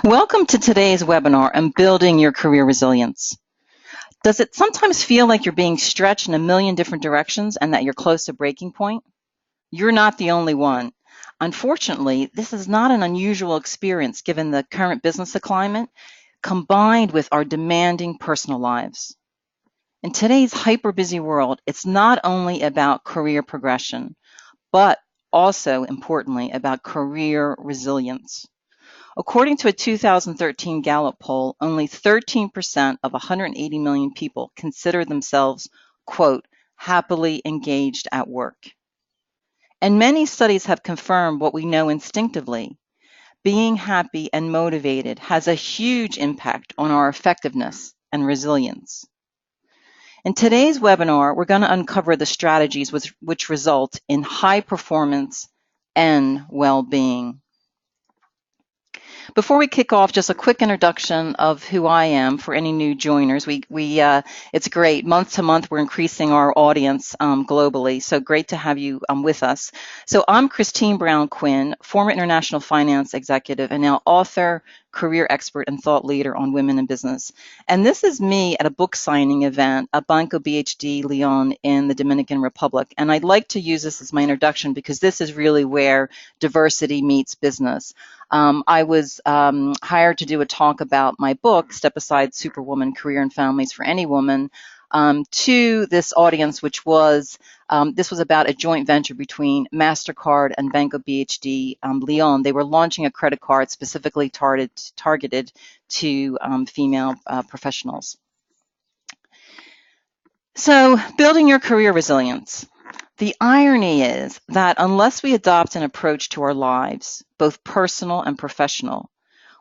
Welcome to today's webinar on building your career resilience. Does it sometimes feel like you're being stretched in a million different directions and that you're close to breaking point? You're not the only one. Unfortunately, this is not an unusual experience given the current business climate combined with our demanding personal lives. In today's hyper-busy world, it's not only about career progression, but also importantly about career resilience. According to a 2013 Gallup poll, only 13% of 180 million people consider themselves, quote, happily engaged at work. And many studies have confirmed what we know instinctively. Being happy and motivated has a huge impact on our effectiveness and resilience. In today's webinar, we're going to uncover the strategies which result in high performance and well-being. Before we kick off, just a quick introduction of who I am for any new joiners. It's great. Month to month, we're increasing our audience globally, so great to have you with us. So I'm Christine Brown-Quinn, former international finance executive and now author, career expert, and thought leader on women in business. And this is me at a book signing event at Banco BHD Leon in the Dominican Republic. And I'd like to use this as my introduction because this is really where diversity meets business. I was hired to do a talk about my book, Step Aside Superwoman, Career and Families for Any Woman, to this audience, which was, this was about a joint venture between MasterCard and Banco BHD Leon. They were launching a credit card specifically targeted to female professionals. So, building your career resilience. The irony is that unless we adopt an approach to our lives, both personal and professional,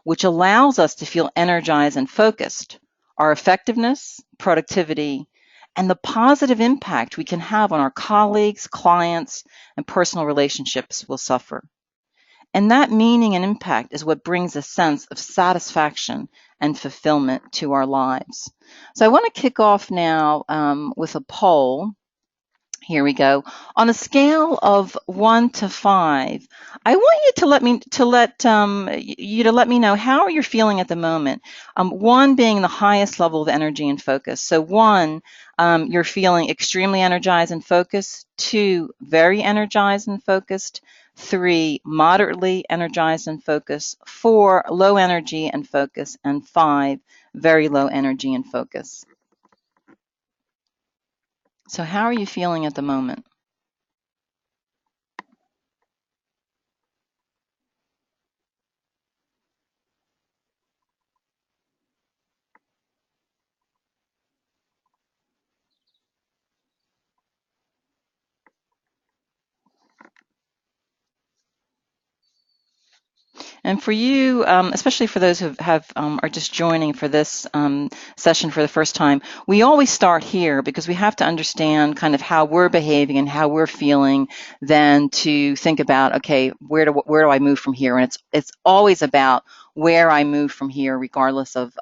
which allows us to feel energized and focused, our effectiveness, productivity, and the positive impact we can have on our colleagues, clients, and personal relationships will suffer. And that meaning and impact is what brings a sense of satisfaction and fulfillment to our lives. So I want to kick off now with a poll. Here we go. On a scale of 1 to 5, I want you to let me know how you're feeling at the moment. 1 being the highest level of energy and focus. So 1, you're feeling extremely energized and focused. 2, very energized and focused. 3, moderately energized and focused. 4, low energy and focus. And 5, very low energy and focus. So how are you feeling at the moment? And for you, especially for those who are just joining for this session for the first time, we always start here because we have to understand kind of how we're behaving and how we're feeling, then to think about, okay, where do I move from here? And it's always about where I move from here, regardless of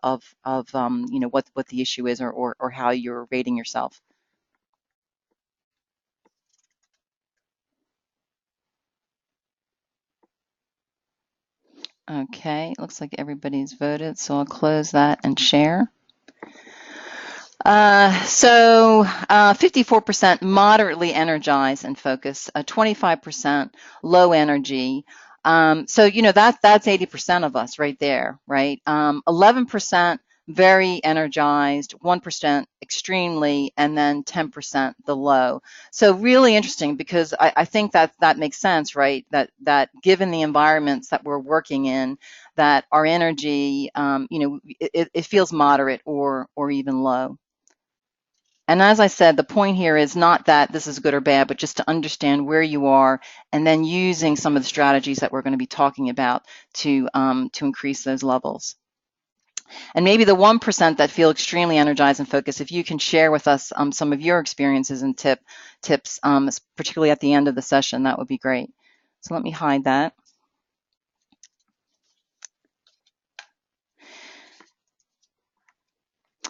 you know, what the issue is or how you're rating yourself. Okay, looks like everybody's voted, so I'll close that and share. So 54% moderately energized and focused, 25% low energy. So, you know, that's 80% of us right there, right? 11% very energized, 1% extremely, and then 10% the low. So really interesting because I think that makes sense, right? That given the environments that we're working in, that our energy, you know, it feels moderate or even low. And as I said, the point here is not that this is good or bad, but just to understand where you are and then using some of the strategies that we're going to be talking about to increase those levels. And maybe the 1% that feel extremely energized and focused, if you can share with us some of your experiences and tips, particularly at the end of the session, that would be great. So let me hide that.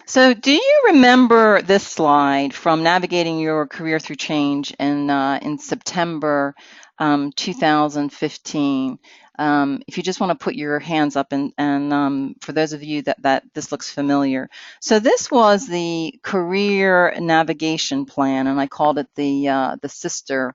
So do you remember this slide from Navigating Your Career Through Change in September 2015? If you just want to put your hands up, and for those of you that this looks familiar. So this was the career navigation plan, and I called it the sister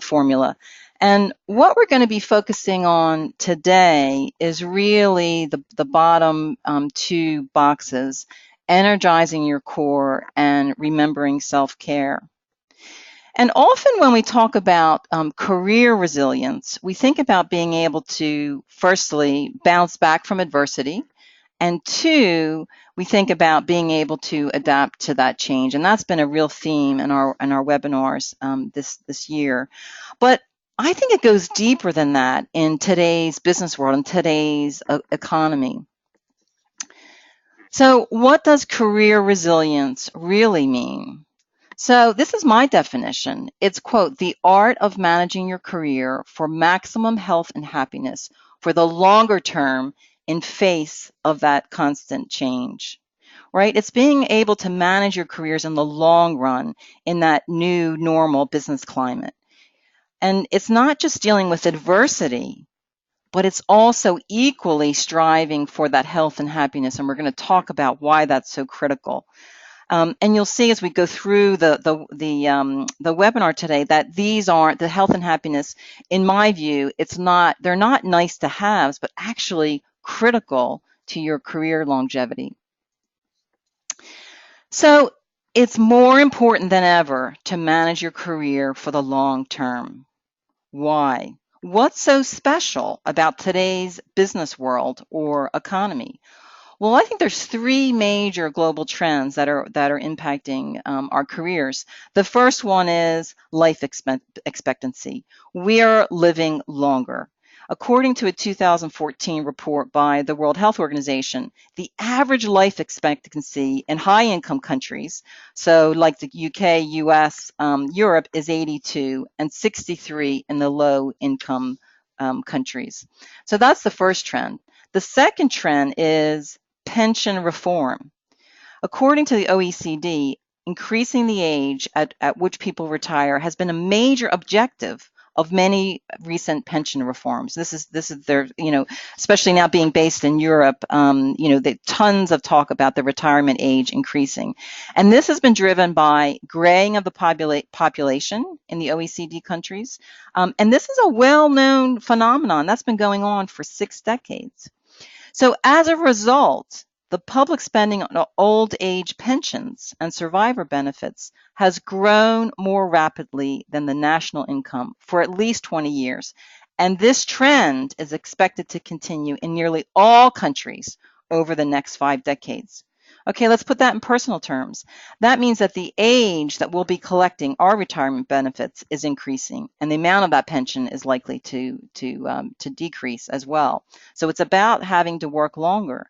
formula. And what we're going to be focusing on today is really the bottom two boxes: energizing your core and remembering self-care. And often when we talk about career resilience, we think about being able to, firstly, bounce back from adversity, and two, we think about being able to adapt to that change. And that's been a real theme in our webinars this year. But I think it goes deeper than that in today's business world, in today's economy. So what does career resilience really mean? So this is my definition. It's, quote, the art of managing your career for maximum health and happiness for the longer term in face of that constant change, right? It's being able to manage your careers in the long run in that new normal business climate. And it's not just dealing with adversity, but it's also equally striving for that health and happiness. And we're going to talk about why that's so critical. And you'll see as we go through the webinar today that these are the health and happiness. In my view, they're not nice to haves, but actually critical to your career longevity. So it's more important than ever to manage your career for the long term. Why? What's so special about today's business world or economy? Well, I think there's three major global trends that are impacting our careers. The first one is life expectancy. We are living longer. According to a 2014 report by the World Health Organization, the average life expectancy in high-income countries, so like the UK, US, Europe, is 82, and 63 in the low-income countries. So that's the first trend. The second trend is pension reform. According to the OECD, increasing the age at which people retire has been a major objective of many recent pension reforms. This is their, especially now being based in Europe, tons of talk about the retirement age increasing. And this has been driven by graying of the population in the OECD countries. And this is a well-known phenomenon that's been going on for 6 decades. So as a result, the public spending on old age pensions and survivor benefits has grown more rapidly than the national income for at least 20 years. And this trend is expected to continue in nearly all countries over the next 5 decades. Okay, let's put that in personal terms. That means that the age that we'll be collecting our retirement benefits is increasing, and the amount of that pension is likely to decrease as well. So it's about having to work longer.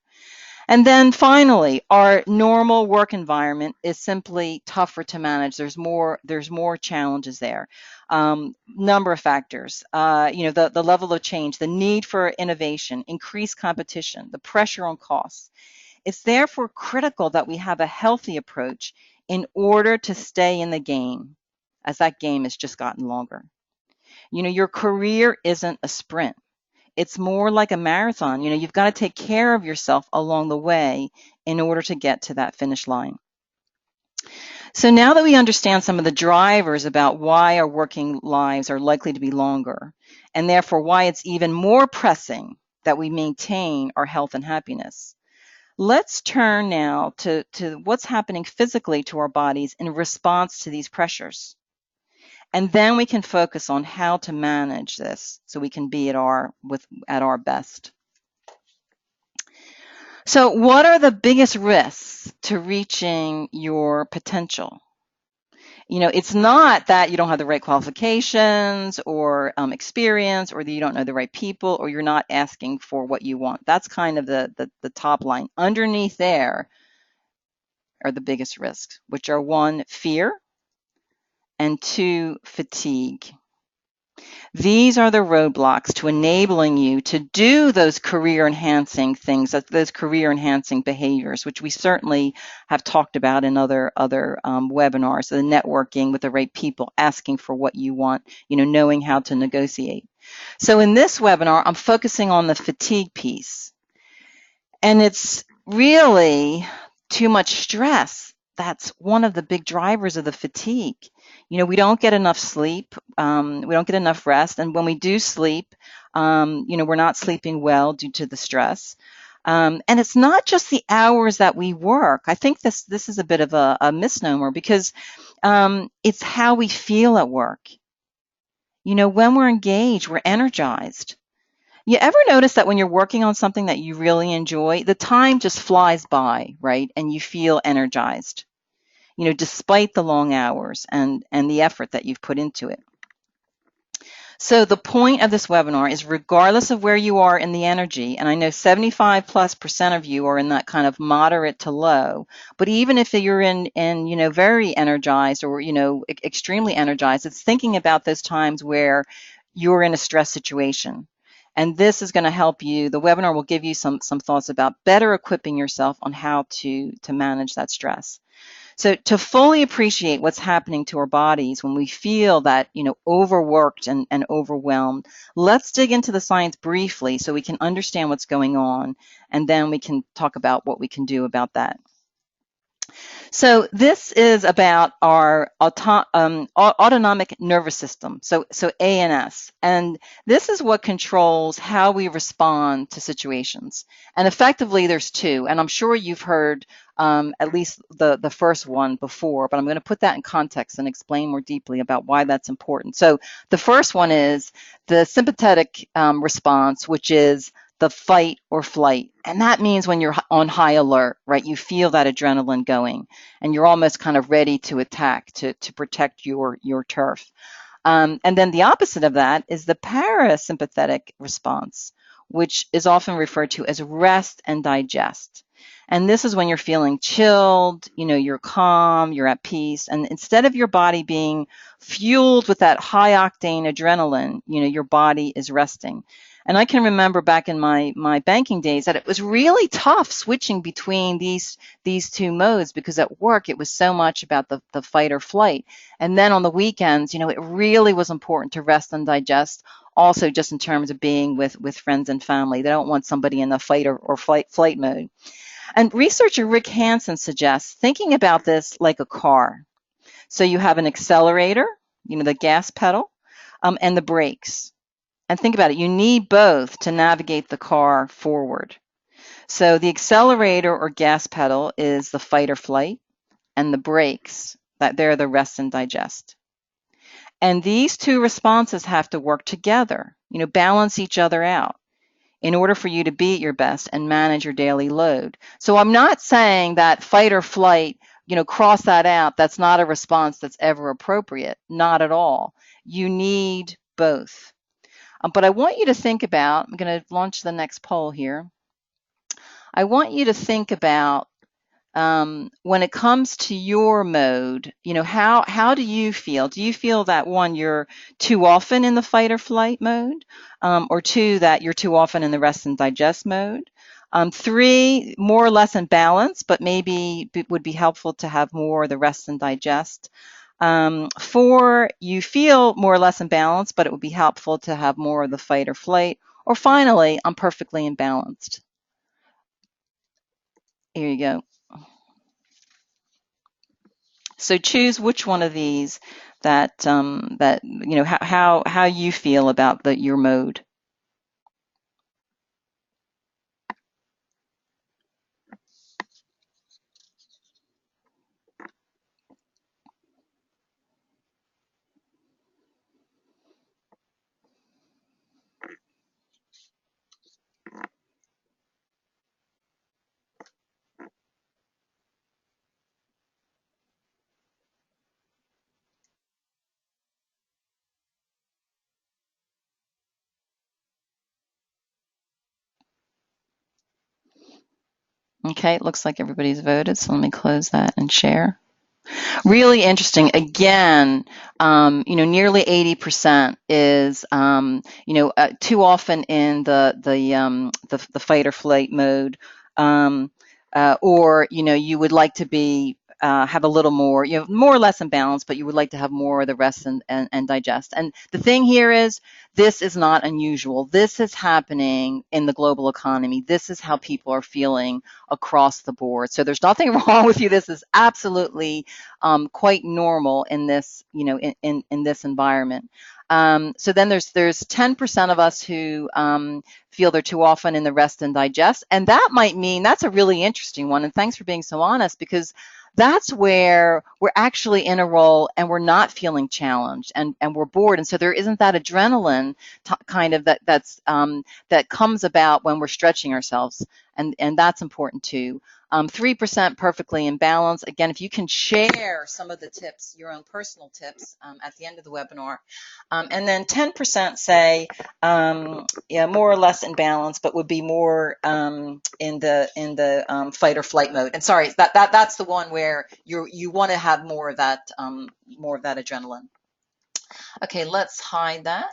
And then finally, our normal work environment is simply tougher to manage. There's more challenges there. Number of factors, the level of change, the need for innovation, increased competition, the pressure on costs. It's therefore critical that we have a healthy approach in order to stay in the game, as that game has just gotten longer. Your career isn't a sprint. It's more like a marathon. You've got to take care of yourself along the way in order to get to that finish line. So now that we understand some of the drivers about why our working lives are likely to be longer, and therefore why it's even more pressing that we maintain our health and happiness, let's turn now to what's happening physically to our bodies in response to these pressures. And then we can focus on how to manage this so we can be at our best. So what are the biggest risks to reaching your potential? It's not that you don't have the right qualifications or experience, or that you don't know the right people, or you're not asking for what you want. That's kind of the top line. Underneath there are the biggest risks, which are 1, fear, and 2, fatigue. These are the roadblocks to enabling you to do those career-enhancing things, those career-enhancing behaviors, which we certainly have talked about in other webinars, the networking with the right people, asking for what you want, knowing how to negotiate. So in this webinar, I'm focusing on the fatigue piece. And it's really too much stress. That's one of the big drivers of the fatigue. We don't get enough sleep. We don't get enough rest. And when we do sleep, we're not sleeping well due to the stress. And it's not just the hours that we work. I think this is a bit of a misnomer because it's how we feel at work. When we're engaged, we're energized. You ever notice that when you're working on something that you really enjoy, the time just flies by, right? And you feel energized, despite the long hours and the effort that you've put into it. So the point of this webinar is regardless of where you are in the energy, and I know 75+% of you are in that kind of moderate to low, but even if you're in very energized or, extremely energized, it's thinking about those times where you're in a stress situation. And this is going to help you. The webinar will give you some thoughts about better equipping yourself on how to manage that stress. So to fully appreciate what's happening to our bodies when we feel that, overworked and overwhelmed, let's dig into the science briefly so we can understand what's going on, and then we can talk about what we can do about that. So this is about our autonomic nervous system, so ANS, and this is what controls how we respond to situations. And effectively, there's two, and I'm sure you've heard at least the first one before, but I'm going to put that in context and explain more deeply about why that's important. So the first one is the sympathetic response, which is the fight or flight. And that means when you're on high alert, right? You feel that adrenaline going and you're almost kind of ready to attack, to protect your turf. And then the opposite of that is the parasympathetic response, which is often referred to as rest and digest. And this is when you're feeling chilled, you're calm, you're at peace. And instead of your body being fueled with that high octane adrenaline, your body is resting. And I can remember back in my banking days that it was really tough switching between these two modes because at work it was so much about the fight or flight. And then on the weekends, it really was important to rest and digest, also just in terms of being with friends and family. They don't want somebody in the fight or flight mode. And researcher Rick Hansen suggests thinking about this like a car. So you have an accelerator, the gas pedal, and the brakes. And think about it, you need both to navigate the car forward. So the accelerator or gas pedal is the fight or flight, and the brakes, they're the rest and digest. And these two responses have to work together, balance each other out in order for you to be at your best and manage your daily load. So I'm not saying that fight or flight, cross that out. That's not a response that's ever appropriate. Not at all. You need both. But I want you to think about, I'm going to launch the next poll here. I want you to think about when it comes to your mode, how do you feel? Do you feel that one, you're too often in the fight or flight mode? Or two, that you're too often in the rest and digest mode? Three, more or less in balance, but maybe it would be helpful to have more of the rest and digest. Four, you feel more or less in balance, but it would be helpful to have more of the fight or flight. Or finally, I'm perfectly imbalanced. Here you go. So choose which one of these that how you feel about your mode. Okay, it looks like everybody's voted, so let me close that and share. Really interesting. Again, nearly 80% is, too often in the fight or flight mode, or you would like to be have a little more, you know, more or less imbalance, but you would like to have more of the rest and digest. And the thing here is, this is not unusual. This is happening in the global economy. This is how people are feeling across the board. So there's nothing wrong with you. This is absolutely quite normal in this, you know, in this environment. So then there's 10% of us who feel they're too often in the rest and digest. And that might mean, that's a really interesting one. And thanks for being so honest, because that's where we're actually in a role and we're not feeling challenged and we're bored. And so there isn't that adrenaline kind of that comes about when we're stretching ourselves. And that's important too. 3% perfectly in balance. Again, if you can share some of the tips, your own personal tips at the end of the webinar. And then 10% say, yeah, more or less in balance, but would be more in the fight or flight mode. And sorry, that's the one where you want to have more of that adrenaline. Okay, let's hide that.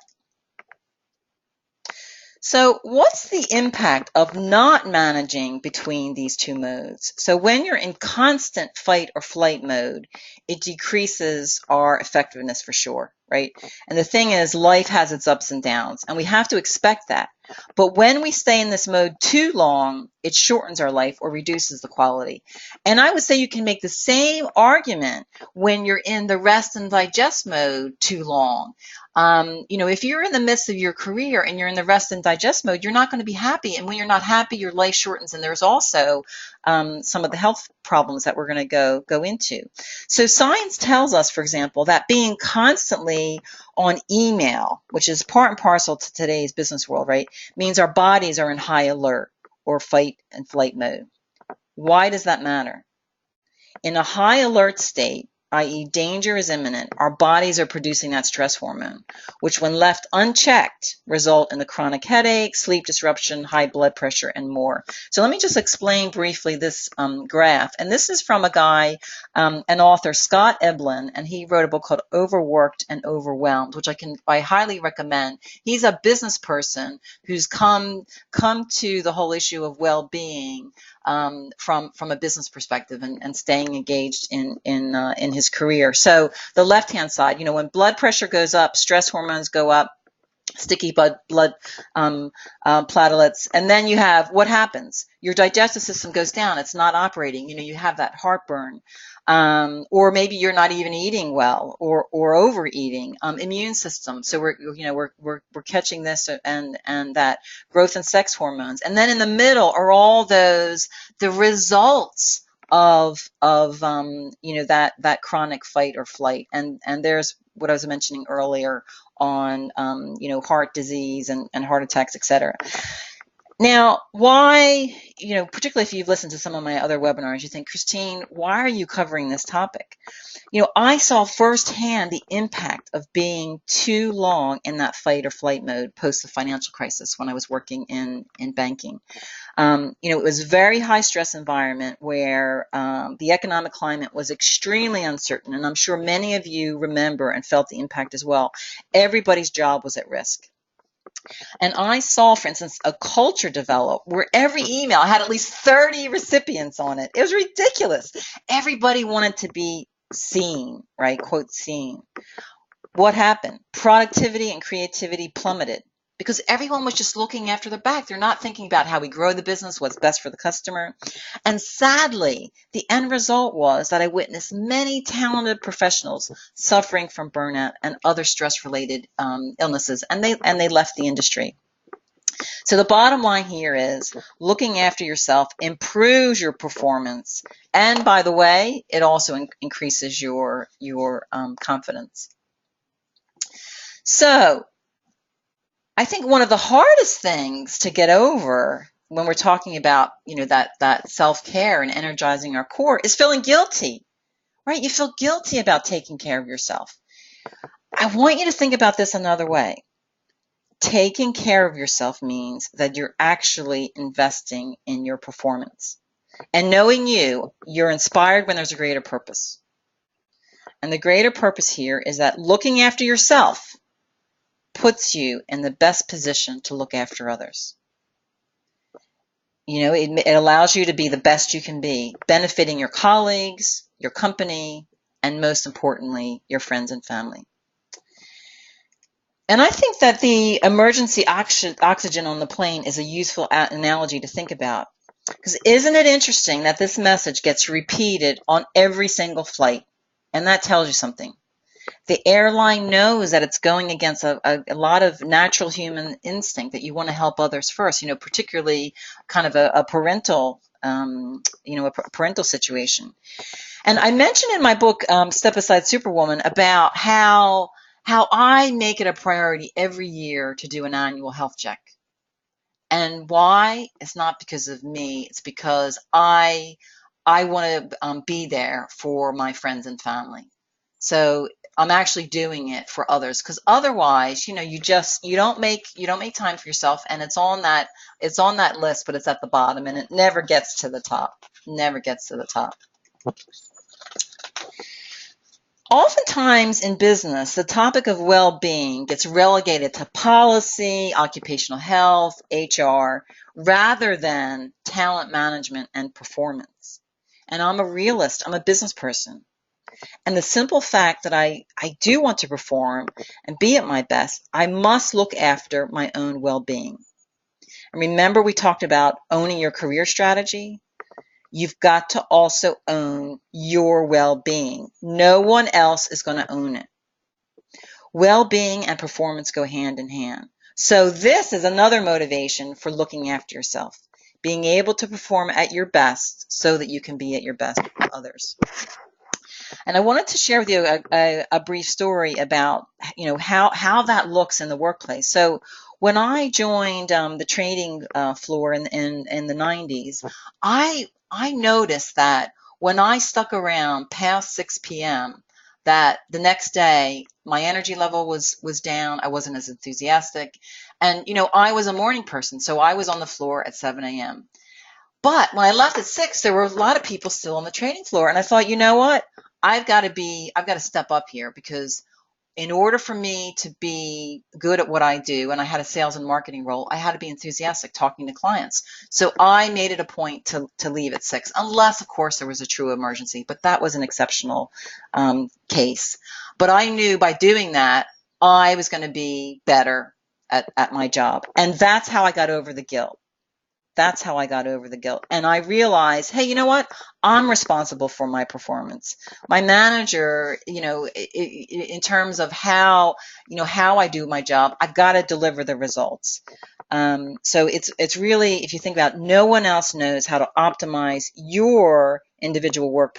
So what's the impact of not managing between these two modes? So when you're in constant fight or flight mode, it decreases our effectiveness for sure, right? And the thing is, life has its ups and downs, and we have to expect that. But when we stay in this mode too long, it shortens our life or reduces the quality. And I would say you can make the same argument when you're in the rest and digest mode too long. You know, if you're in the midst of your career and you're in the rest and digest mode, you're not going to be happy. And when you're not happy, your life shortens. And there's also some of the health problems that we're going to go into. So science tells us, for example, that being constantly on email, which is part and parcel to today's business world, right, means our bodies are in high alert or fight and flight mode. Why does that matter? In a high alert state, i.e. danger is imminent, our bodies are producing that stress hormone, which when left unchecked result in the chronic headache, sleep disruption, high blood pressure, and more. So let me just explain briefly this graph. And this is from a guy, an author, Scott Eblin, and he wrote a book called Overworked and Overwhelmed, which I highly recommend. He's a business person who's come to the whole issue of well-being from a business perspective and staying engaged in his career. So the left-hand side, you know, when blood pressure goes up, stress hormones go up, sticky blood platelets, and then you have what happens? Your digestive system goes down. It's not operating. You know, you have that heartburn, or maybe you're not even eating well, or overeating. Immune system. So we're catching this and that growth and sex hormones, and then in the middle are all the results of you know, that chronic fight or flight, and there's what I was mentioning earlier on you know, heart disease and heart attacks, etc. Now, why, you know, particularly if you've listened to some of my other webinars, you think, Christine, why are you covering this topic? You know, I saw firsthand the impact of being too long in that fight or flight mode post the financial crisis when I was working in banking. You know, it was a very high stress environment where the economic climate was extremely uncertain. And I'm sure many of you remember and felt the impact as well. Everybody's job was at risk. And I saw, for instance, a culture develop where every email had at least 30 recipients on it. It was ridiculous. Everybody wanted to be seen, right? Quote, seen. What happened? Productivity and creativity plummeted because everyone was just looking after their back. They're not thinking about how we grow the business, what's best for the customer. And sadly, the end result was that I witnessed many talented professionals suffering from burnout and other stress-related illnesses, and they left the industry. So the bottom line here is looking after yourself improves your performance, and by the way, it also increases your confidence. So I think one of the hardest things to get over when we're talking about, you know, that self-care and energizing our core is feeling guilty, right? You feel guilty about taking care of yourself. I want you to think about this another way. Taking care of yourself means that you're actually investing in your performance. And knowing you're inspired when there's a greater purpose. And the greater purpose here is that looking after yourself puts you in the best position to look after others. You know, it allows you to be the best you can be, benefiting your colleagues, your company, and most importantly, your friends and family. And I think that the emergency oxygen on the plane is a useful analogy to think about. Because isn't it interesting that this message gets repeated on every single flight? And that tells you something. The airline knows that it's going against a lot of natural human instinct that you want to help others first, particularly kind of a parental, a parental situation. And I mentioned in my book, Step Aside Superwoman, about how I make it a priority every year to do an annual health check. And why? It's not because of me. It's because I want to be there for my friends and family. So I'm actually doing it for others, because otherwise, you don't make time for yourself, and it's on that list, but it's at the bottom, and it never gets to the top. Never gets to the top. Oftentimes in business, the topic of well-being gets relegated to policy, occupational health, HR, rather than talent management and performance. And I'm a realist. I'm a business person. And the simple fact that I do want to perform and be at my best, I must look after my own well-being. And remember, we talked about owning your career strategy? You've got to also own your well-being. No one else is going to own it. Well-being and performance go hand in hand. So this is another motivation for looking after yourself, being able to perform at your best so that you can be at your best with others. And I wanted to share with you a brief story about how that looks in the workplace. So when I joined the trading floor in the 90s, I noticed that when I stuck around past 6 p.m., that the next day my energy level was down. I wasn't as enthusiastic. And, I was a morning person, so I was on the floor at 7 a.m. But when I left at 6, there were a lot of people still on the trading floor. And I thought, you know what? I've got to step up here, because in order for me to be good at what I do, and I had a sales and marketing role, I had to be enthusiastic talking to clients. So I made it a point to leave at 6, unless, of course, there was a true emergency. But that was an exceptional case. But I knew by doing that, I was going to be better at my job. And that's how I got over the guilt. That's how I got over the guilt. And I realized, hey, you know what? I'm responsible for my performance. My manager, in terms of how I do my job, I've got to deliver the results. So it's really, if you think about it, no one else knows how to optimize your individual work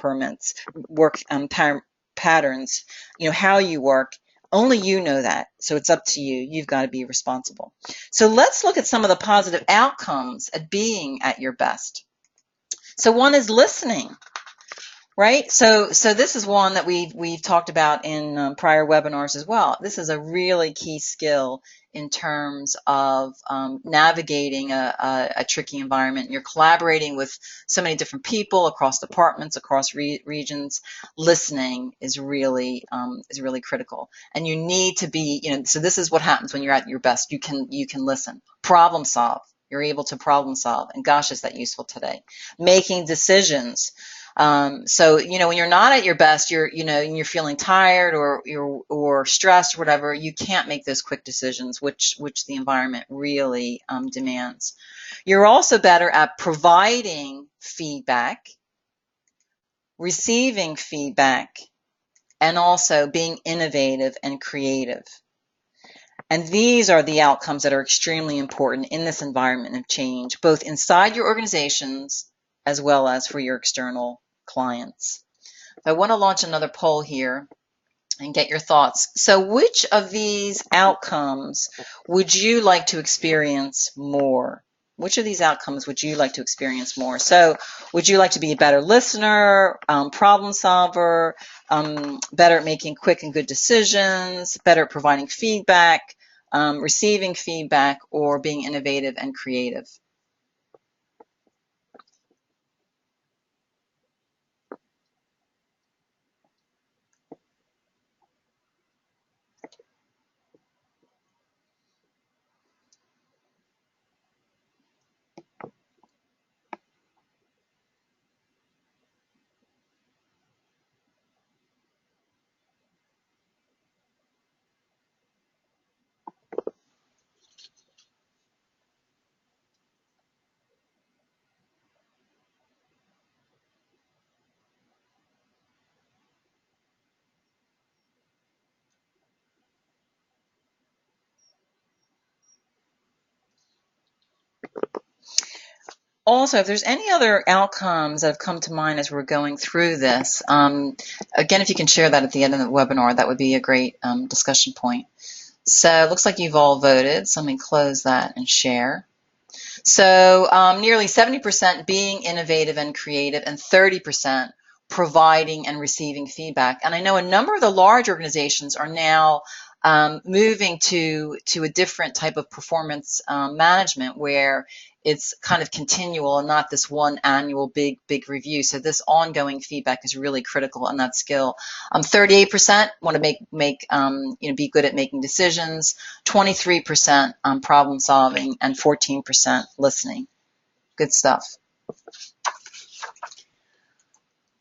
patterns, how you work. Only you know that. So it's up to you. You've got to be responsible. So let's look at some of the positive outcomes at being at your best. So one is listening, right? So this is one that we've talked about in prior webinars as well. This is a really key skill in terms of navigating a tricky environment. You're collaborating with so many different people across departments, across regions. Listening is really critical, and you need to be, so this is what happens when you're at your best. You can listen, problem solve. You're able to problem solve, and gosh, is that useful today? Making decisions. So when you're not at your best, and you're feeling tired or stressed or whatever, you can't make those quick decisions, which the environment really demands. You're also better at providing feedback, receiving feedback, and also being innovative and creative. And these are the outcomes that are extremely important in this environment of change, both inside your organizations as well as for your external clients. I want to launch another poll here and get your thoughts. So which of these outcomes would you like to experience more? Which of these outcomes would you like to experience more? So would you like to be a better listener, problem solver, better at making quick and good decisions, better at providing feedback, receiving feedback, or being innovative and creative? also, if there's any other outcomes that have come to mind as we're going through this, again, if you can share that at the end of the webinar, that would be a great discussion point. So it looks like you've all voted, so let me close that and share. So nearly 70% being innovative and creative, and 30% providing and receiving feedback. And I know a number of the large organizations are now moving to a different type of performance management, where it's kind of continual and not this one annual big review. So this ongoing feedback is really critical in that skill. 38% want to be good at making decisions, 23% problem solving, and 14% listening. Good stuff.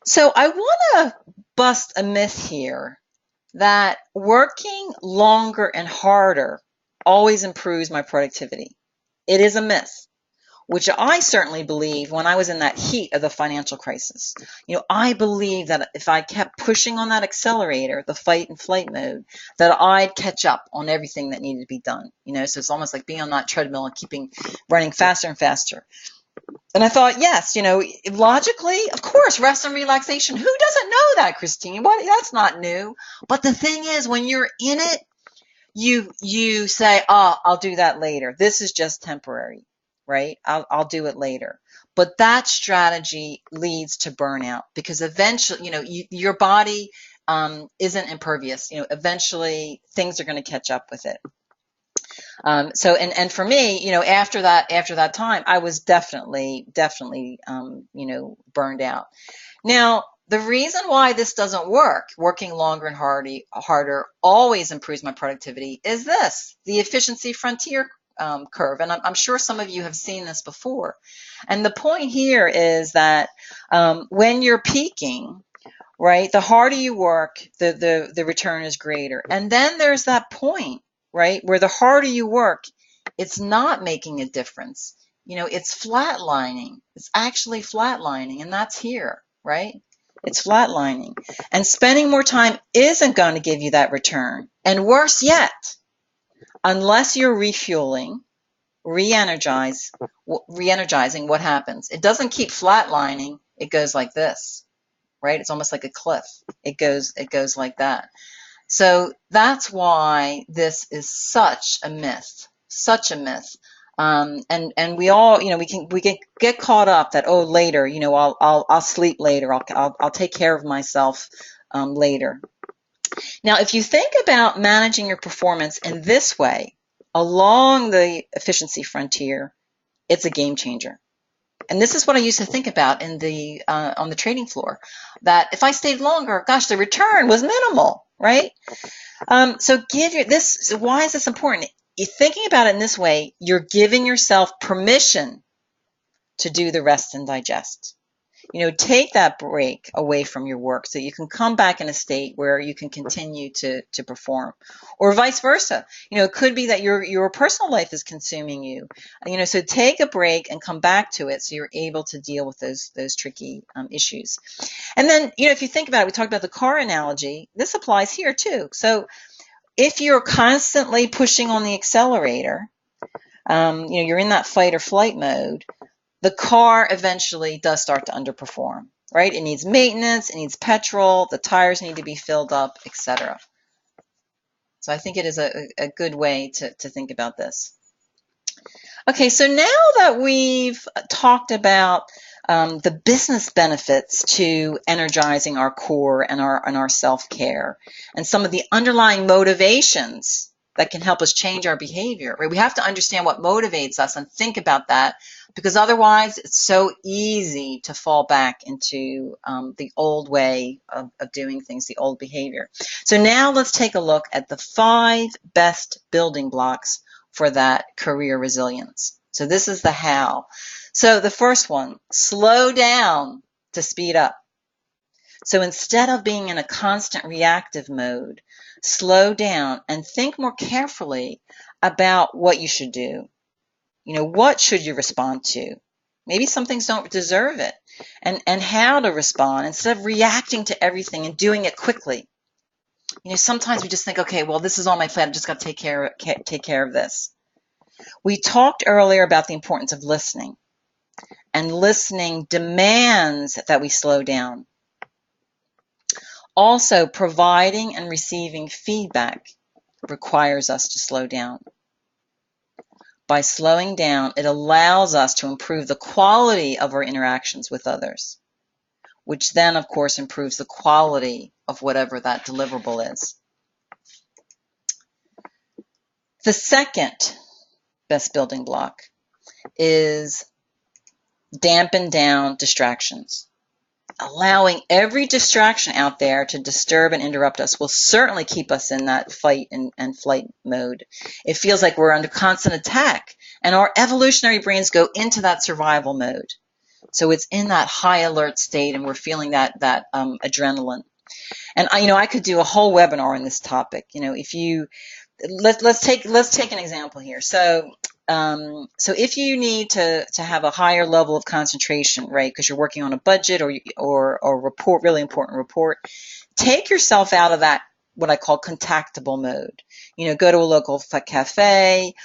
So I want to bust a myth here that working longer and harder always improves my productivity. It is a myth, which I certainly believe when I was in that heat of the financial crisis. I believe that if I kept pushing on that accelerator, the fight and flight mode, that I'd catch up on everything that needed to be done. So it's almost like being on that treadmill and keeping running faster and faster. And I thought, yes, logically, of course, rest and relaxation. Who doesn't know that, Christine? That's not new. But the thing is, when you're in it, you say, I'll do that later. This is just temporary, right? I'll do it later. But that strategy leads to burnout, because eventually, your body isn't impervious. Eventually things are going to catch up with it. And for me, after that time, I was definitely, burned out. Now, the reason why this doesn't work, working longer and harder always improves my productivity, is the efficiency frontier curve. And I'm sure some of you have seen this before. And the point here is that when you're peaking, right, the harder you work, the return is greater. And then there's that point, right, where the harder you work, it's not making a difference. It's flatlining. It's actually flatlining, and that's here, right? It's flatlining. And spending more time isn't going to give you that return. And worse yet, unless you're refueling, re-energizing, what happens? It doesn't keep flatlining. It goes like this, right? It's almost like a cliff. It goes like that. So that's why this is such a myth. And we all, we get caught up that, later, I'll sleep later. I'll take care of myself later. Now, if you think about managing your performance in this way, along the efficiency frontier, it's a game changer. And this is what I used to think about on the trading floor, that if I stayed longer, gosh, the return was minimal, right? So why is this important? You're thinking about it in this way, you're giving yourself permission to do the rest and digest. Take that break away from your work so you can come back in a state where you can continue to perform, or vice versa. It could be that your personal life is consuming you. So take a break and come back to it so you're able to deal with those tricky issues. And then, if you think about it, we talked about the car analogy. This applies here too. So if you're constantly pushing on the accelerator, you're in that fight or flight mode, the car eventually does start to underperform, right? It needs maintenance, it needs petrol, the tires need to be filled up, etc. So I think it is a good way to think about this. Okay, so now that we've talked about the business benefits to energizing our core and our self-care, and some of the underlying motivations that can help us change our behavior, right? We have to understand what motivates us and think about that, because otherwise it's so easy to fall back into the old way of doing things, the old behavior. So now let's take a look at the 5 best building blocks for that career resilience. So this is the how. So the first one, slow down to speed up. So instead of being in a constant reactive mode, slow down and think more carefully about what you should do. What should you respond to? Maybe some things don't deserve it, and how to respond instead of reacting to everything and doing it quickly. Sometimes we just think, okay, well, this is on my plate. I've just got to take care of this. We talked earlier about the importance of listening. and listening demands that we slow down. Also, providing and receiving feedback requires us to slow down. By slowing down, it allows us to improve the quality of our interactions with others, which then, of course, improves the quality of whatever that deliverable is. The second best building block is dampen down distractions. Allowing every distraction out there to disturb and interrupt us will certainly keep us in that fight and flight mode. It feels like we're under constant attack, and our evolutionary brains go into that survival mode. So it's in that high alert state, and we're feeling that adrenaline. And I could do a whole webinar on this topic. If you let's take an example here. So if you need to have a higher level of concentration, right, because you're working on a budget or report, really important report, take yourself out of that, what I call contactable mode. Go to a local cafe,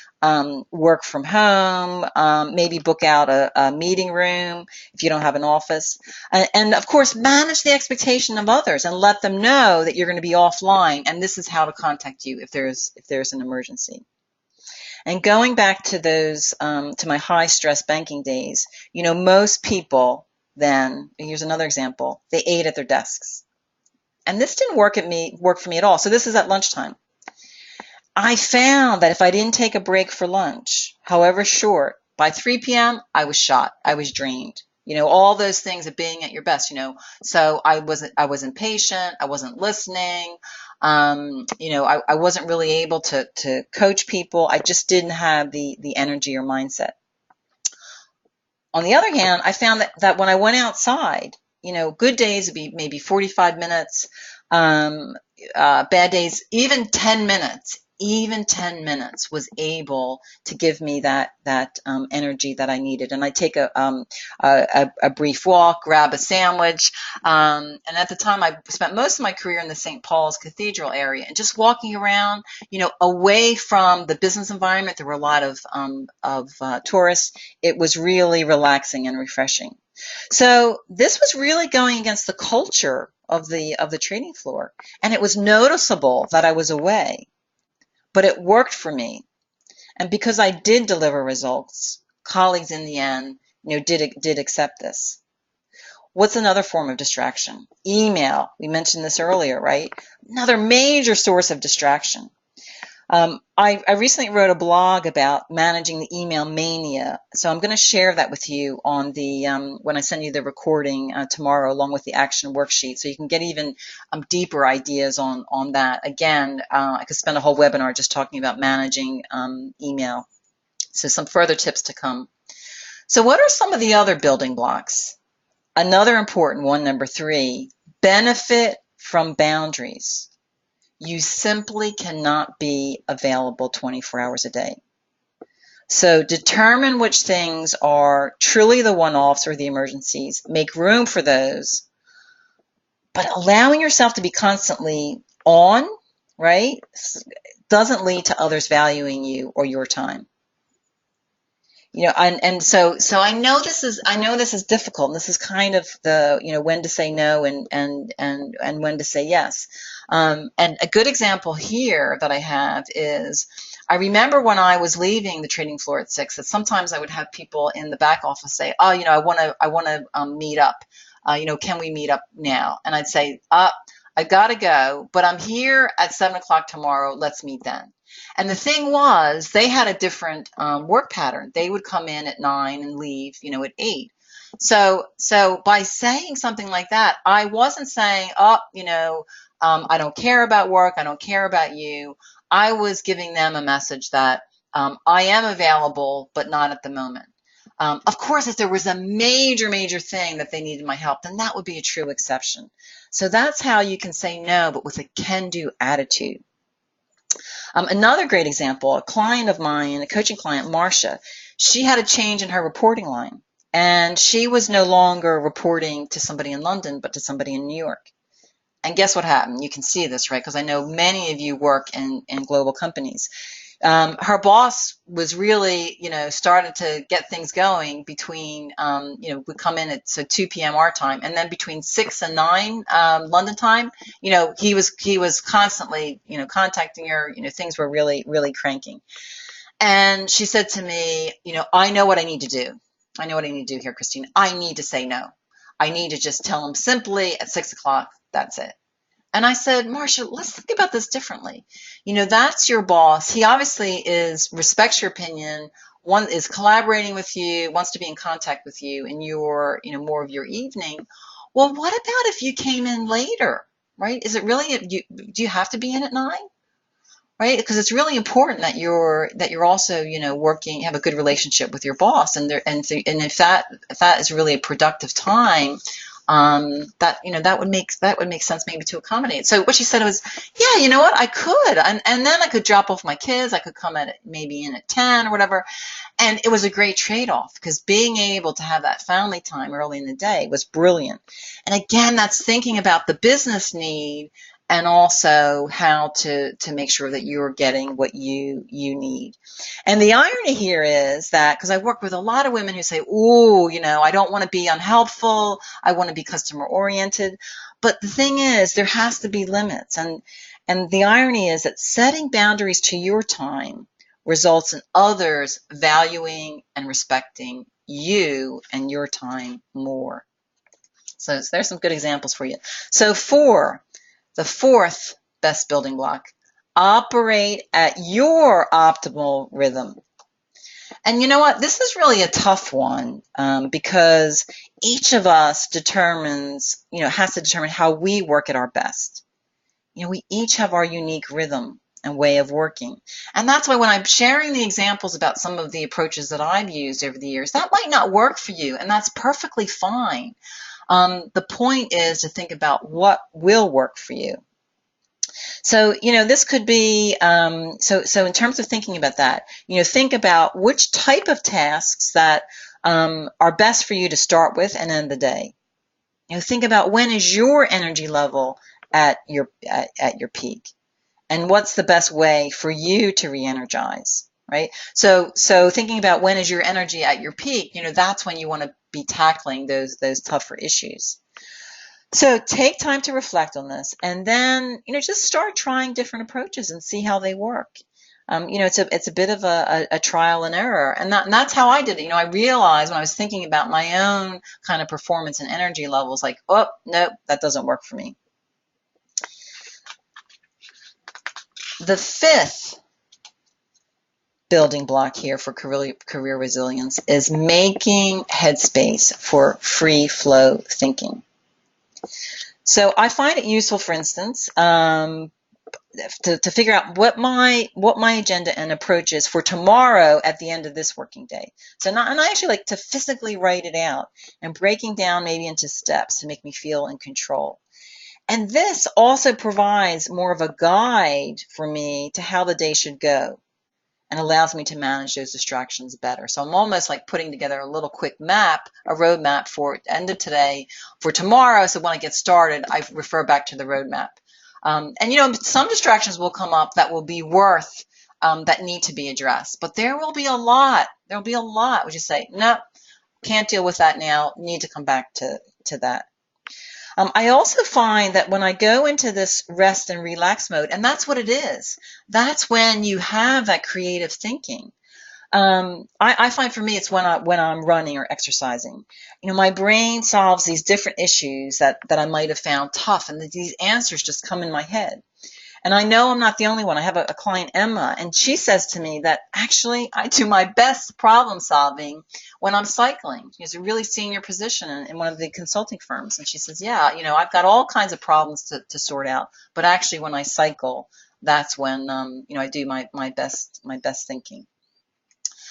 work from home, maybe book out a meeting room if you don't have an office. And of course, manage the expectation of others and let them know that you're going to be offline and this is how to contact you if there's an emergency. And going back to those, to my high stress banking days, most people then, here's another example, they ate at their desks. And this didn't work for me at all. So this is at lunchtime. I found that if I didn't take a break for lunch, however short, by 3 p.m., I was shot. I was drained. All those things of being at your best, So I wasn't patient. I wasn't listening. I wasn't really able to coach people. I just didn't have the energy or mindset. On the other hand, I found that when I went outside, good days would be maybe 45 minutes, bad days, even 10 minutes was able to give me that energy that I needed. And I take a brief walk, grab a sandwich. And at the time, I spent most of my career in the St. Paul's Cathedral area, and just walking around, away from the business environment. There were a lot of tourists. It was really relaxing and refreshing. So this was really going against the culture of the trading floor, and it was noticeable that I was away. But it worked for me. And because I did deliver results, colleagues in the end, did accept this. What's another form of distraction? Email. We mentioned this earlier, right? Another major source of distraction. I recently wrote a blog about managing the email mania. So I'm going to share that with you on the when I send you the recording tomorrow, along with the action worksheet, so you can get even deeper ideas on that. Again, I could spend a whole webinar just talking about managing email. So some further tips to come. So what are some of the other building blocks? Another important one, number 3, benefit from boundaries. You simply cannot be available 24 hours a day. So determine which things are truly the one-offs or the emergencies. Make room for those. But allowing yourself to be constantly on, right, doesn't lead to others valuing you or your time. And so I know this is difficult, and this is kind of the, when to say no and when to say yes. And a good example here that I have is, I remember when I was leaving the trading floor at 6, that sometimes I would have people in the back office say, "Oh, I want to meet up. Can we meet up now?" And I'd say, "I gotta go, but I'm here at 7 o'clock tomorrow. Let's meet then." And the thing was, they had a different work pattern. They would come in at 9 and leave, at 8. So by saying something like that, I wasn't saying, I don't care about work. I don't care about you. I was giving them a message that I am available, but not at the moment. Of course, if there was a major, major thing that they needed my help, then that would be a true exception. So that's how you can say no, but with a can-do attitude. Another great example, a client of mine, a coaching client, Marcia, she had a change in her reporting line, and she was no longer reporting to somebody in London, but to somebody in New York. And guess what happened? You can see this, right? Because I know many of you work in global companies. her boss was really, started to get things going between, we come in at 2 p.m. our time, and then between 6 and 9 London time, he was constantly, contacting her. Things were really, really cranking. And she said to me, I know what I need to do. I know what I need to do here, Christine. I need to say no. I need to just tell him simply at 6 o'clock, that's it. And I said, Marcia, let's think about this differently. That's your boss. He obviously respects your opinion, one is collaborating with you, wants to be in contact with you in your, more of your evening. Well, what about if you came in later, right? Is it really, do you have to be in at 9? Right? Because it's really important that you're also, working, have a good relationship with your boss, and if that is really a productive time, that would make sense maybe to accommodate. So what she said was, yeah, you know what, I could, and then I could drop off my kids. I could come maybe in at 10 or whatever. And it was a great trade-off, because being able to have that family time early in the day was brilliant. And again, that's thinking about the business need, and also how to make sure that you're getting what you need. And the irony here is that, because I work with a lot of women who say, ooh, I don't want to be unhelpful, I want to be customer oriented. But the thing is, there has to be limits. And the irony is that setting boundaries to your time results in others valuing and respecting you and your time more. So there's some good examples for you. So the fourth best building block, operate at your optimal rhythm. And you know what? This is really a tough one, because each of us has to determine how we work at our best. We each have our unique rhythm and way of working. And that's why when I'm sharing the examples about some of the approaches that I've used over the years, that might not work for you, and that's perfectly fine. The point is to think about what will work for you. So, this could be, so in terms of thinking about that, think about which type of tasks that are best for you to start with and end the day. Think about when is your energy level at your peak, and what's the best way for you to re-energize, right? So thinking about when is your energy at your peak, that's when you want to be tackling those tougher issues. So take time to reflect on this, and then just start trying different approaches and see how they work. It's a bit of a trial and error, and that's how I did it. I realized when I was thinking about my own kind of performance and energy levels, like, oh, nope, that doesn't work for me. The fifth building block here for career resilience is making headspace for free flow thinking. So I find it useful, for instance, to figure out what my agenda and approach is for tomorrow at the end of this working day. And I actually like to physically write it out and breaking down maybe into steps to make me feel in control. And this also provides more of a guide for me to how the day should go, and allows me to manage those distractions better. So I'm almost like putting together a little quick map, a roadmap for end of today, for tomorrow. So when I get started, I refer back to the roadmap. And some distractions will come up that will be worth, that need to be addressed. But there will be a lot. There will be a lot. Would you say, no, can't deal with that now. Need to come back to that. I also find that when I go into this rest and relax mode, and that's what it is, that's when you have that creative thinking. I find for me it's when I'm running or exercising. My brain solves these different issues that I might have found tough, and these answers just come in my head. And I know I'm not the only one. I have a client, Emma, and she says to me that actually I do my best problem solving when I'm cycling. She has a really senior position in one of the consulting firms. And she says, yeah, I've got all kinds of problems to sort out. But actually when I cycle, that's when, I do my best thinking.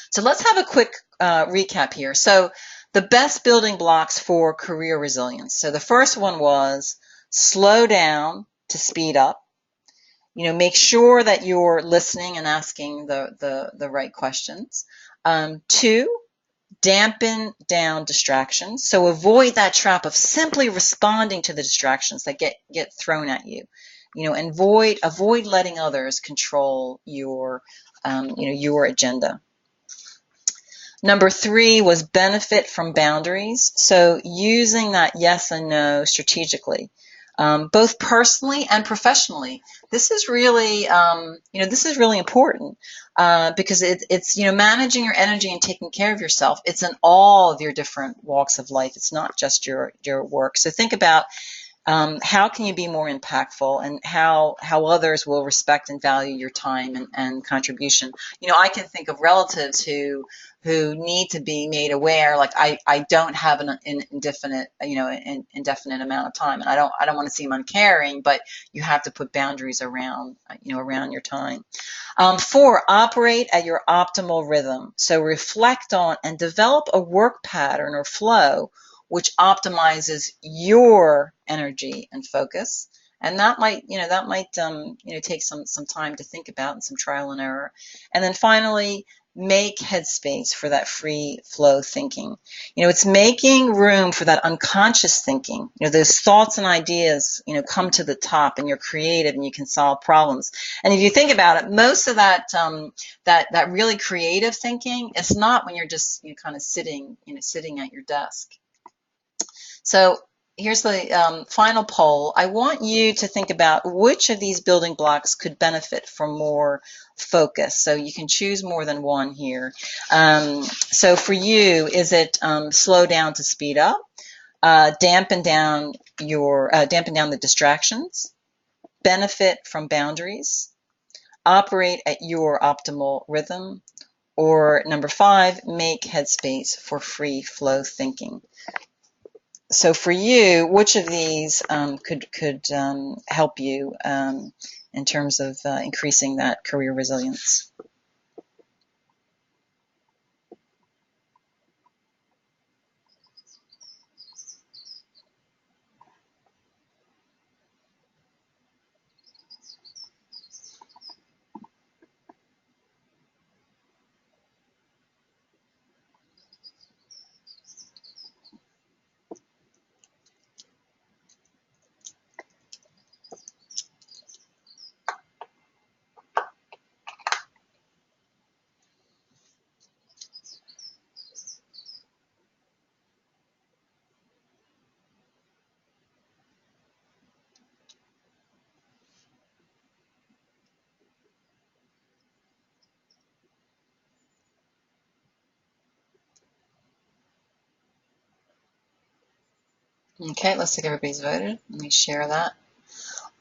So let's have a quick recap here. So the best building blocks for career resilience. So the first one was slow down to speed up. Make sure that you're listening and asking the right questions. 2, dampen down distractions. So avoid that trap of simply responding to the distractions that get thrown at you. And avoid letting others control your your agenda. Number 3 was benefit from boundaries. So using that yes and no strategically, both personally and professionally. This is really, this is really important because it's managing your energy and taking care of yourself. It's in all of your different walks of life. It's not just your work. So think about how can you be more impactful, and how others will respect and value your time and contribution. I can think of relatives who need to be made aware, like I don't have an indefinite indefinite amount of time, and I don't want to seem uncaring, but you have to put boundaries around around your time. 4, operate at your optimal rhythm. So reflect on and develop a work pattern or flow which optimizes your energy and focus. And that might take some time to think about and some trial and error. And then finally, make headspace for that free flow thinking. It's making room for that unconscious thinking. Those thoughts and ideas, come to the top, and you're creative and you can solve problems. And if you think about it, most of that that really creative thinking, it's not when you're just kind of sitting at your desk. So here's the final poll. I want you to think about which of these building blocks could benefit from more focus. So you can choose more than one here. So for you, is it slow down to speed up, dampen down the distractions, benefit from boundaries, operate at your optimal rhythm, or number 5, make headspace for free flow thinking? So for you, which of these could help you in terms of increasing that career resilience? Okay, let's see if everybody's voted. Let me share that.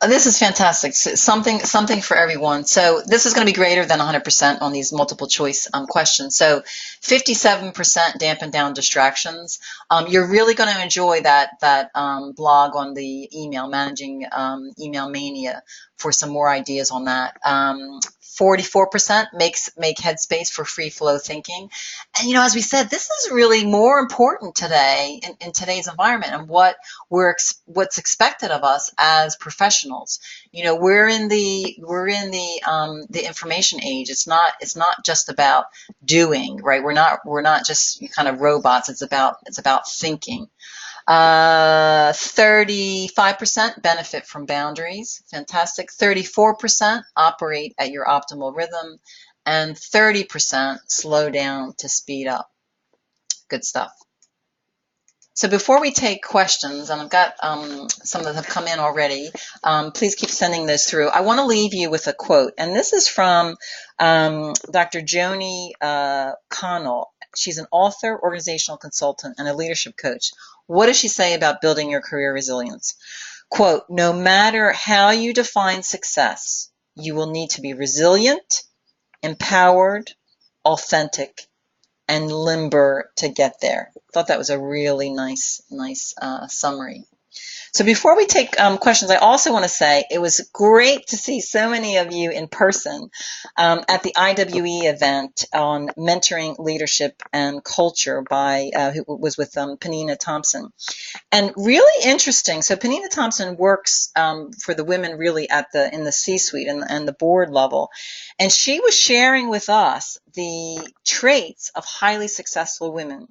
This is fantastic. Something for everyone. So this is going to be greater than 100% on these multiple choice questions. So 57% dampen down distractions. You're really going to enjoy that blog on the email, managing email mania, for some more ideas on that. 44% make headspace for free flow thinking. And as we said, this is really more important today in today's environment, and what's expected of us as professionals. We're in the information age. It's not just about doing, right? We're not just kind of robots. It's about thinking. 35% benefit from boundaries. Fantastic. 34% operate at your optimal rhythm, and 30% slow down to speed up. Good stuff. So before we take questions, and I've got some that have come in already, please keep sending those through. I want to leave you with a quote, and this is from Dr. Joni Connell. She's an author, organizational consultant, and a leadership coach. What does she say about building your career resilience? Quote, no matter how you define success, you will need to be resilient, empowered, authentic, and limber to get there. I thought that was a really nice summary. So before we take questions, I also want to say it was great to see so many of you in person at the IWE event on mentoring leadership and culture who was with Penina Thompson. And really interesting. So Penina Thompson works for the women really in the C-suite and the board level. And she was sharing with us the traits of highly successful women.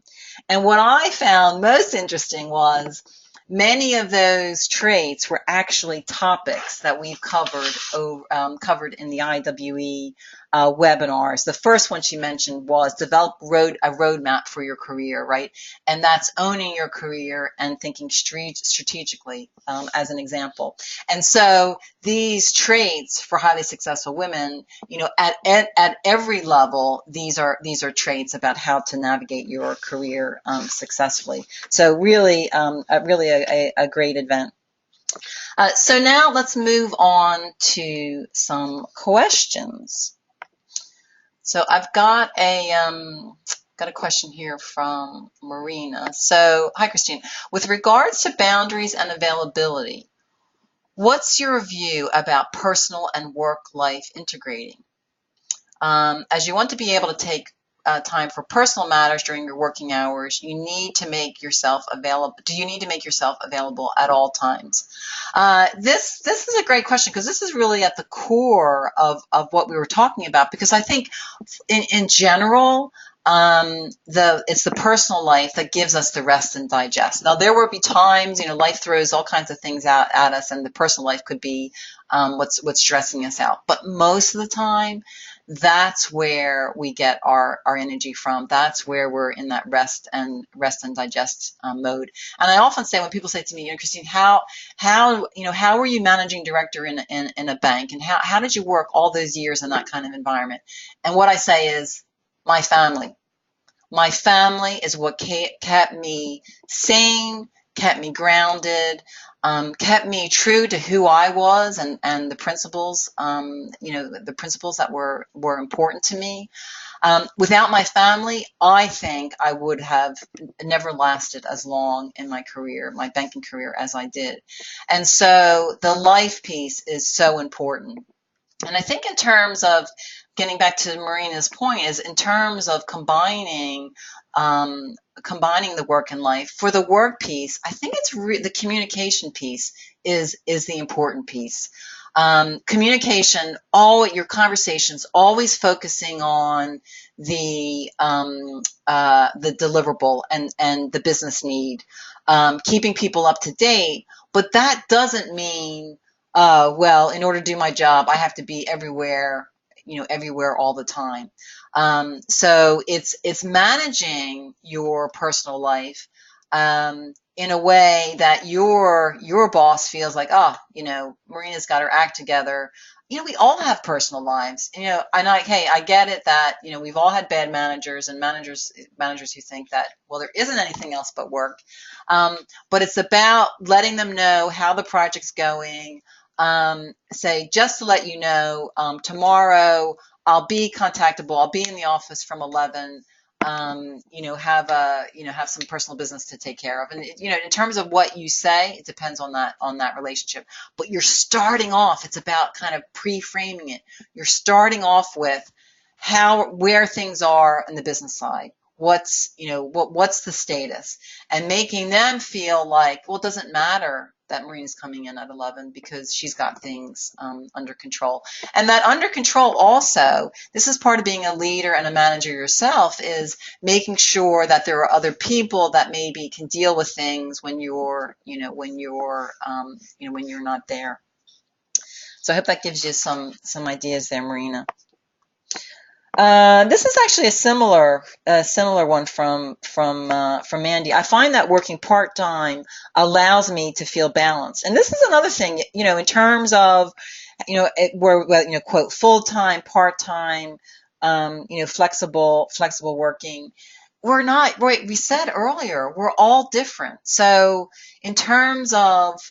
And what I found most interesting was many of those traits were actually topics that we've covered in the IWE webinars. The first one she mentioned was develop a roadmap for your career, right? And that's owning your career and thinking strategically, as an example. And so these traits for highly successful women, at every level, these are traits about how to navigate your career successfully. So really, a great event. So now let's move on to some questions. So I've got a question here from Marina. So, hi Christine. With regards to boundaries and availability, what's your view about personal and work life integrating? As you want to be able to take time for personal matters during your working hours, you need to make yourself available. Do you need to make yourself available at all times? This is a great question, because this is really at the core of what we were talking about, because I think in general, it's the personal life that gives us the rest and digest. Now, there will be times, life throws all kinds of things out at us, and the personal life could be what's stressing us out. But most of the time, that's where we get our energy from. That's where we're in that rest and digest mode. And I often say, when people say to me, Christine, how were you managing director in a bank, and how did you work all those years in that kind of environment? And what I say is, my family. My family is what kept me sane, kept me grounded, kept me true to who I was, and the principles, the principles that were important to me. Without my family, I think I would have never lasted as long in my career, my banking career, as I did. And so the life piece is so important. And I think in terms of getting back to Marina's point, is in terms of combining the work and life. For the work piece, I think it's the communication piece is the important piece. Communication, all your conversations, always focusing on the deliverable and the business need, keeping people up to date. But that doesn't mean, well, in order to do my job, I have to be everywhere, everywhere all the time. So it's managing your personal life in a way that your boss feels like, Marina's got her act together. We all have personal lives, and hey, I get it that, we've all had bad managers, and managers who think that, well, there isn't anything else but work. But it's about letting them know how the project's going. Say, just to let you know, tomorrow I'll be contactable. I'll be in the office from 11. Have some personal business to take care of. And in terms of what you say, it depends on that relationship. But you're starting off. It's about kind of pre-framing it. You're starting off with where things are in the business side. What's the status, and making them feel like, well, it doesn't matter that Marina's coming in at 11 because she's got things under control. And that under control also, this is part of being a leader and a manager yourself, is making sure that there are other people that maybe can deal with things when you're not there. So I hope that gives you some ideas there, Marina. This is actually a similar one from Mandy. I find that working part-time allows me to feel balanced. And this is another thing, in terms of, quote, full-time, part-time, flexible working. We're not, right, we said earlier, we're all different. So in terms of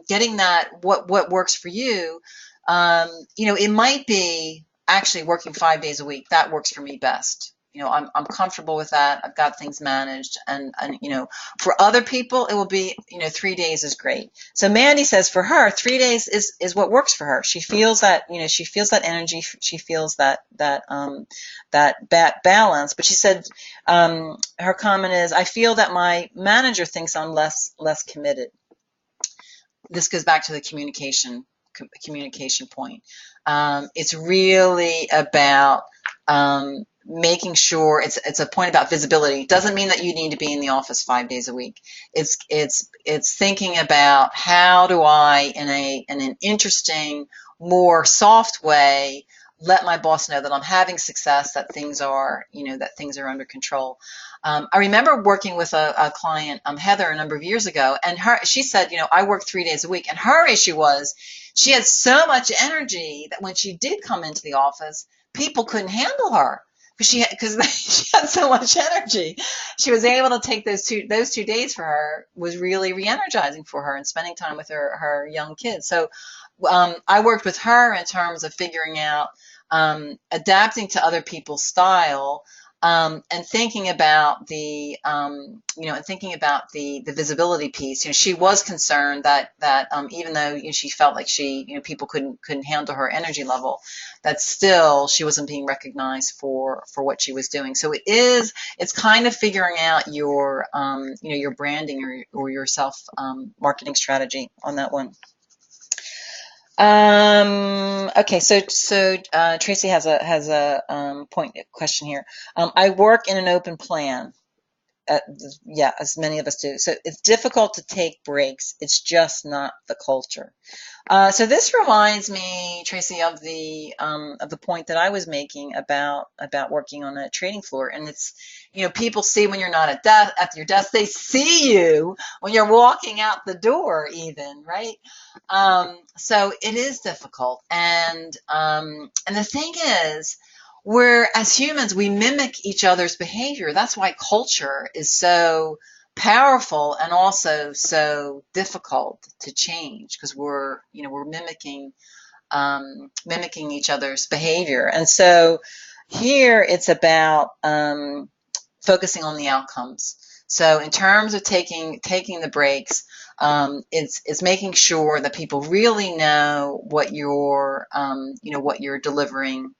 getting that, what works for you, it might be actually working 5 days a week. That works for me best. I'm comfortable with that. I've got things managed, and for other people, it will be, 3 days is great. So Mandy says for her, 3 days is what works for her. She feels that, she feels that energy. She feels that balance. But she said, her comment is, I feel that my manager thinks I'm less committed. This goes back to the communication point. It's really about making sure it's a point about visibility. It doesn't mean that you need to be in the office 5 days a week. It's thinking about, how do I, in an interesting, more soft way, let my boss know that I'm having success, that things are, that things are under control. I remember working with a client, Heather, a number of years ago, and she said, I work 3 days a week, and her issue was she had so much energy that when she did come into the office, people couldn't handle her because she had so much energy. She was able to take those 2 days for her was really re-energizing for her, and spending time with her young kids. So I worked with her in terms of figuring out adapting to other people's style, and thinking about the visibility piece. She was concerned that even though she felt like people couldn't handle her energy level, that still she wasn't being recognized for what she was doing. So it's kind of figuring out your your branding or your self marketing strategy on that one. Okay, so Tracy has a question here. I work in an open plan. Yeah, as many of us do. So it's difficult to take breaks. It's just not the culture. So this reminds me, Tracy, of the point that I was making about working on a trading floor. And it's, people see when you're not at your desk, they see you when you're walking out the door, even, right? So it is difficult, and the thing is, as humans, we mimic each other's behavior. That's why culture is so powerful and also so difficult to change, because we're mimicking each other's behavior. And so here it's about focusing on the outcomes. So in terms of taking the breaks, it's making sure that people really know what you're delivering,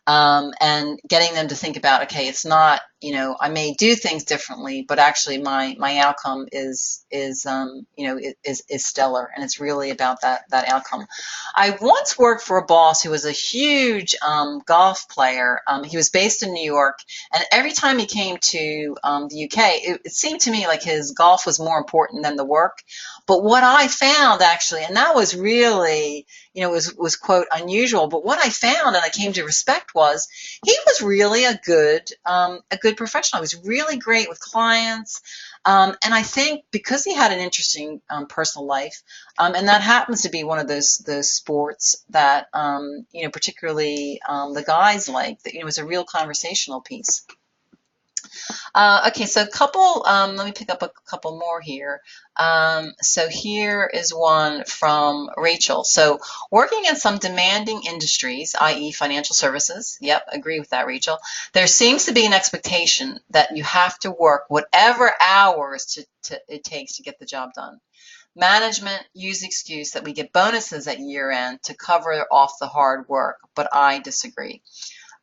and getting them to think about, okay, it's not, I may do things differently, but actually my outcome is stellar, and it's really about that outcome. I once worked for a boss who was a huge golf player. He was based in New York, and every time he came to the UK, it seemed to me like his golf was more important than the work. But what I found, actually, and that was really, was quote unusual, but what I found and I came to respect was he was really a good professional. He was really great with clients. And I think because he had an interesting personal life, and that happens to be one of those sports that, particularly the guys like, that, it was a real conversational piece. Okay, so let me pick up a couple more here. So here is one from Rachel. So working in some demanding industries, i.e. financial services, yep, agree with that, Rachel, there seems to be an expectation that you have to work whatever hours it takes to get the job done. Management use the excuse that we get bonuses at year end to cover off the hard work, but I disagree.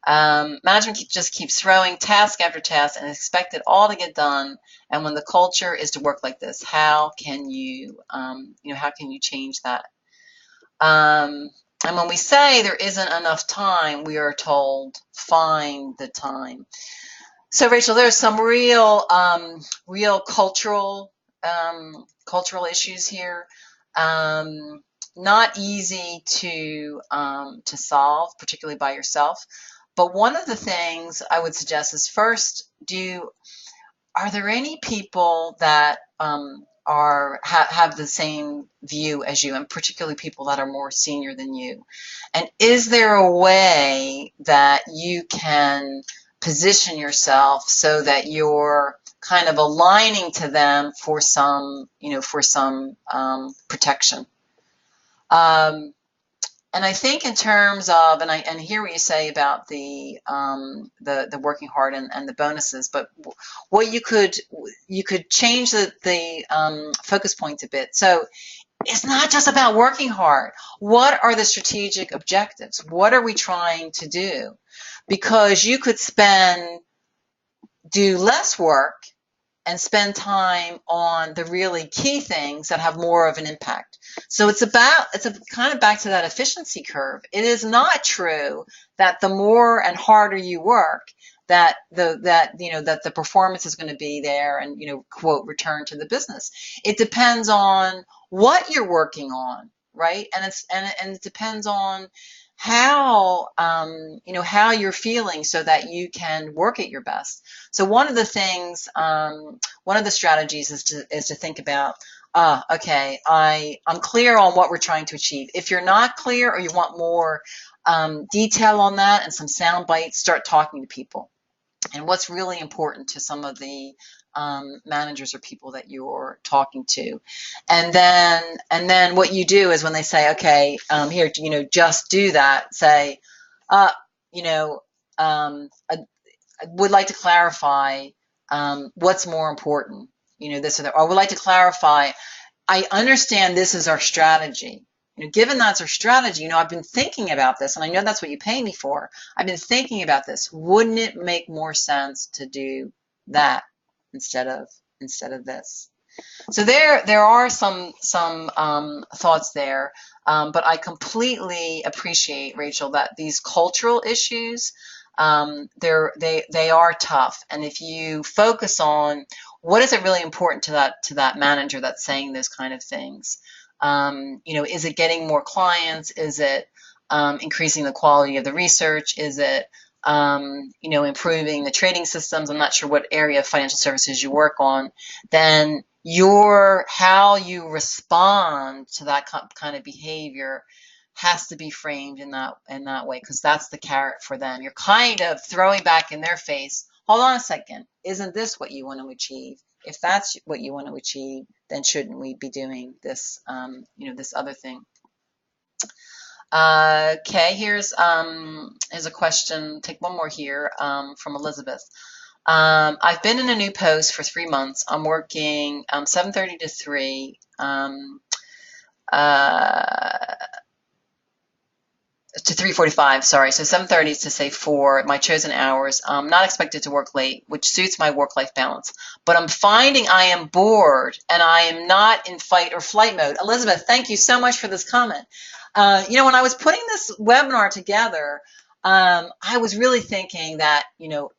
Management just keeps throwing task after task and expect it all to get done. And when the culture is to work like this, how can you change that? And when we say there isn't enough time, we are told find the time. So Rachel, there's some real cultural issues here. Not easy to solve, particularly by yourself. But one of the things I would suggest is, first, are there any people that have the same view as you, and particularly people that are more senior than you? And is there a way that you can position yourself so that you're kind of aligning to them for some protection? And I think in terms of, and I hear what you say about the working hard and the bonuses, but what you could change the focus points a bit. So it's not just about working hard. What are the strategic objectives? What are we trying to do? Because you could do less work and spend time on the really key things that have more of an impact. So it's kind of back to that efficiency curve. It is not true that the more and harder you work, that the performance is going to be there and, quote, return to the business. It depends on what you're working on, right? And it depends on how how you're feeling so that you can work at your best. So one of the things, one of the strategies is to think about, okay, I'm clear on what we're trying to achieve. If you're not clear or you want more detail on that and some sound bites, start talking to people. And what's really important to some of the managers or people that you're talking to. And then what you do is when they say, okay, here, just do that, say, uh, you know, I would like to clarify what's more important, this or that. Or I would like to clarify, I understand this is our strategy. Given that's our strategy, I've been thinking about this, and I know that's what you pay me for. I've been thinking about this. Wouldn't it make more sense to do that instead of this? So there are some thoughts there, but I completely appreciate, Rachel, that these cultural issues, they are tough, and if you focus on what is it really important to that manager that's saying those kind of things, is it getting more clients? Is it increasing the quality of the research? Is it improving the trading systems? I'm not sure what area of financial services you work on. Then how you respond to that kind of behavior has to be framed in that way, because that's the carrot for them. You're kind of throwing back in their face, hold on a second, isn't this what you want to achieve? If that's what you want to achieve, then shouldn't we be doing this, this other thing? Okay, here's a question. Take one more here from Elizabeth. I've been in a new post for 3 months. I'm working 7:30 to 3. To 3:45, sorry. So 7:30 to say 4, my chosen hours. I'm not expected to work late, which suits my work-life balance. But I'm finding I am bored and I am not in fight or flight mode. Elizabeth, thank you so much for this comment. When I was putting this webinar together, I was really thinking that,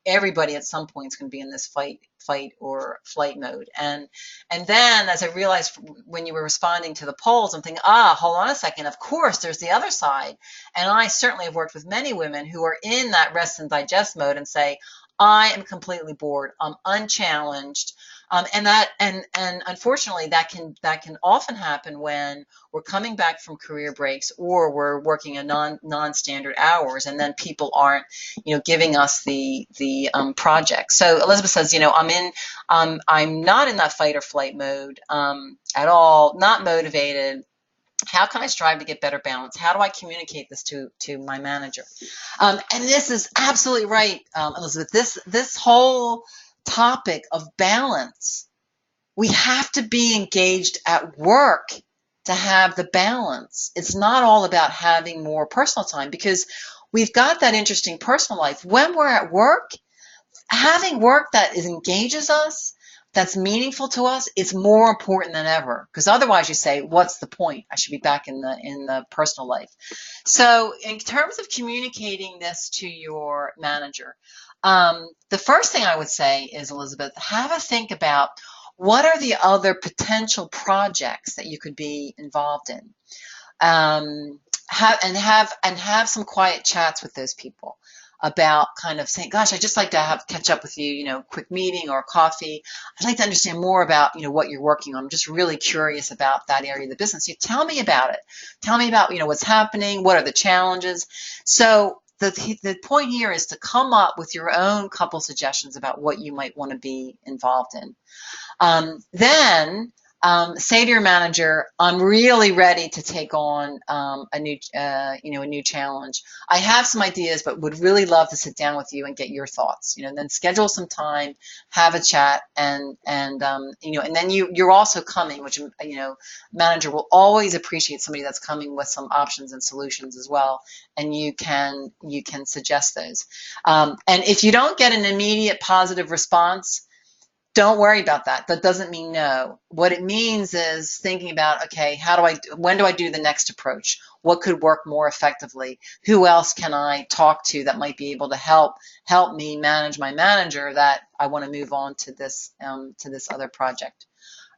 everybody at some point is going to be in this fight or flight mode. And then as I realized when you were responding to the polls, I'm thinking, hold on a second. Of course, there's the other side. And I certainly have worked with many women who are in that rest and digest mode and say, I am completely bored. I'm unchallenged. And unfortunately, that can often happen when we're coming back from career breaks or we're working a non-standard hours, and then people aren't, giving us the project. So Elizabeth says, I'm not in that fight or flight mode at all, not motivated. How can I strive to get better balance? How do I communicate this to my manager? And this is absolutely right, Elizabeth. This whole topic of balance, we have to be engaged at work to have the balance. It's not all about having more personal time, because we've got that interesting personal life. When we're at work, having work that engages us, that's meaningful to us, is more important than ever, because otherwise you say, what's the point? I should be back in the personal life. So in terms of communicating this to your manager, the first thing I would say is, Elizabeth, have a think about what are the other potential projects that you could be involved in. Have some quiet chats with those people about kind of saying, gosh, I'd just like to catch up with you, quick meeting or coffee. I'd like to understand more about, what you're working on. I'm just really curious about that area of the business. You tell me about it. Tell me about, what's happening. What are the challenges? So the point here is to come up with your own couple suggestions about what you might want to be involved in. Then say to your manager, I'm really ready to take on a new challenge. I have some ideas, but would really love to sit down with you and get your thoughts. And then schedule some time, have a chat, and then you're also coming, which manager will always appreciate somebody that's coming with some options and solutions as well, and you can suggest those. And if you don't get an immediate positive response, don't worry about that. That doesn't mean no. What it means is thinking about, okay, when do I do the next approach? What could work more effectively? Who else can I talk to that might be able to help me manage my manager that I want to move on to this other project?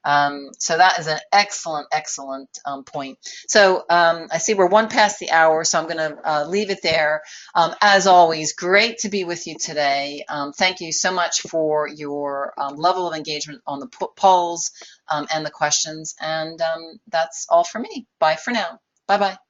So that is an excellent, excellent point. So I see we're one past the hour, so I'm going to leave it there. As always, great to be with you today. Thank you so much for your level of engagement on the polls and the questions. And that's all for me. Bye for now. Bye bye.